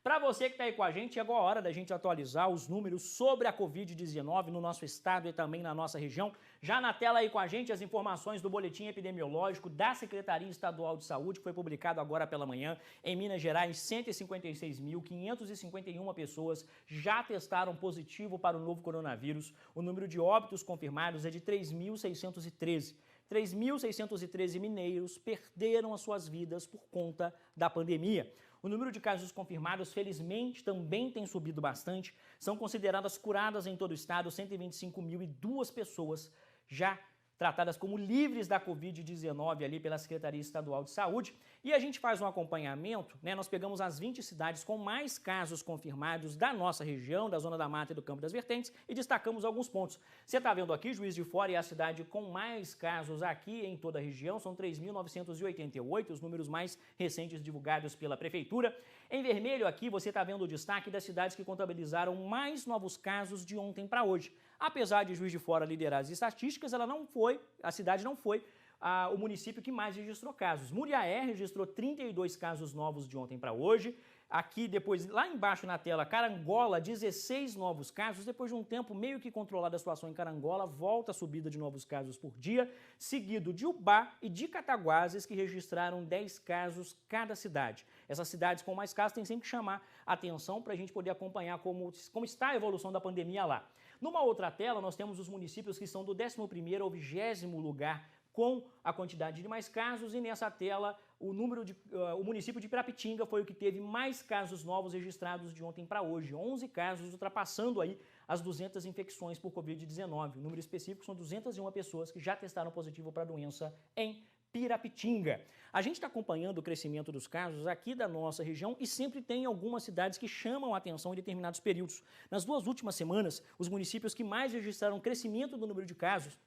Para você que está aí com a gente, chegou a hora da gente atualizar os números sobre a Covid-19 no nosso estado e também na nossa região. Já na tela aí com a gente as informações do boletim epidemiológico da Secretaria Estadual de Saúde, que foi publicado agora pela manhã. Em Minas Gerais, 156.551 pessoas já testaram positivo para o novo coronavírus. O número de óbitos confirmados é de 3.613. 3.613 mineiros perderam as suas vidas por conta da pandemia. O número de casos confirmados, felizmente, também tem subido bastante. São consideradas curadas em todo o estado 125.002 pessoas já tratadas como livres da Covid-19 ali pela Secretaria Estadual de Saúde. E a gente faz um acompanhamento, né? Nós pegamos as 20 cidades com mais casos confirmados da nossa região, da Zona da Mata e do Campo das Vertentes, e destacamos alguns pontos. Você está vendo aqui, Juiz de Fora é a cidade com mais casos aqui em toda a região, são 3.988, os números mais recentes divulgados pela Prefeitura. Em vermelho aqui você está vendo o destaque das cidades que contabilizaram mais novos casos de ontem para hoje. Apesar de Juiz de Fora liderar as estatísticas, a cidade não foi o município que mais registrou casos. Muriaé registrou 32 casos novos de ontem para hoje. Aqui depois, lá embaixo na tela, Carangola, 16 novos casos. Depois de um tempo meio que controlada a situação em Carangola, volta a subida de novos casos por dia, seguido de Ubá e de Cataguases, que registraram 10 casos cada cidade. Essas cidades com mais casos têm sempre que chamar a atenção para a gente poder acompanhar como está a evolução da pandemia lá. Numa outra tela, nós temos os municípios que estão do 11º ao 20º lugar com a quantidade de mais casos, e nessa tela o município de Pirapitinga foi o que teve mais casos novos registrados de ontem para hoje, 11 casos, ultrapassando aí as 200 infecções por Covid-19. O número específico são 201 pessoas que já testaram positivo para a doença em Pirapitinga. A gente está acompanhando o crescimento dos casos aqui da nossa região e sempre tem algumas cidades que chamam a atenção em determinados períodos. Nas 2 últimas semanas, os municípios que mais registraram crescimento do número de casos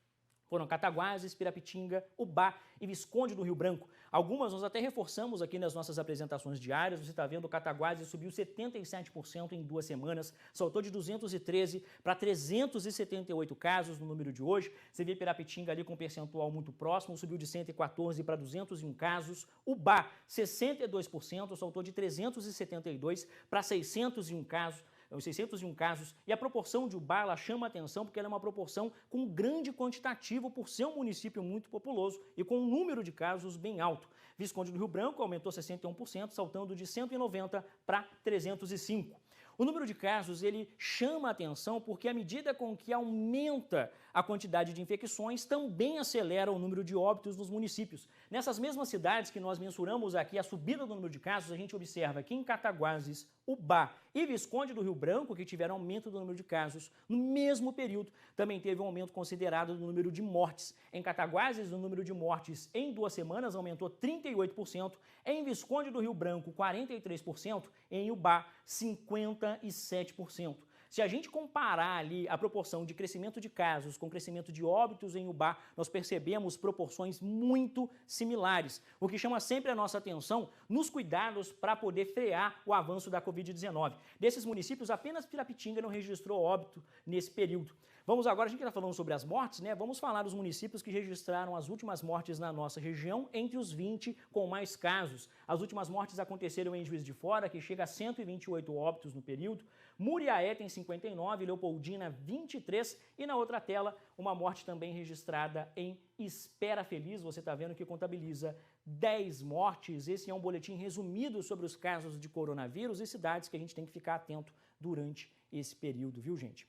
foram Cataguases, Pirapitinga, Ubá e Visconde do Rio Branco. Algumas nós até reforçamos aqui nas nossas apresentações diárias. Você está vendo, o Cataguases subiu 77% em 2 semanas, saltou de 213 para 378 casos no número de hoje. Você vê Pirapitinga ali com um percentual muito próximo, subiu de 114 para 201 casos. Ubá, 62%, saltou de 372 para 601 casos. 601 casos, e a proporção de Ubá ela chama a atenção porque ela é uma proporção com grande quantitativo por ser um município muito populoso e com um número de casos bem alto. Visconde do Rio Branco aumentou 61%, saltando de 190 para 305. O número de casos ele chama a atenção porque à medida com que aumenta a quantidade de infecções, também acelera o número de óbitos nos municípios. Nessas mesmas cidades que nós mensuramos aqui a subida do número de casos, a gente observa que em Cataguases, Ubá e Visconde do Rio Branco, que tiveram aumento do número de casos, no mesmo período também teve um aumento considerado do número de mortes. Em Cataguases, o número de mortes em 2 semanas aumentou 38%, em Visconde do Rio Branco 43%, em Ubá 57%. Se a gente comparar ali a proporção de crescimento de casos com crescimento de óbitos em Ubá, nós percebemos proporções muito similares, o que chama sempre a nossa atenção nos cuidados para poder frear o avanço da Covid-19. Desses municípios, apenas Pirapitinga não registrou óbito nesse período. Vamos agora, a gente está falando sobre as mortes, né? Vamos falar dos municípios que registraram as últimas mortes na nossa região, entre os 20 com mais casos. As últimas mortes aconteceram em Juiz de Fora, que chega a 128 óbitos no período. Muriaé tem 59, Leopoldina 23 e na outra tela uma morte também registrada em Espera Feliz, você está vendo que contabiliza 10 mortes. Esse é um boletim resumido sobre os casos de coronavírus e cidades que a gente tem que ficar atento durante esse período, viu gente?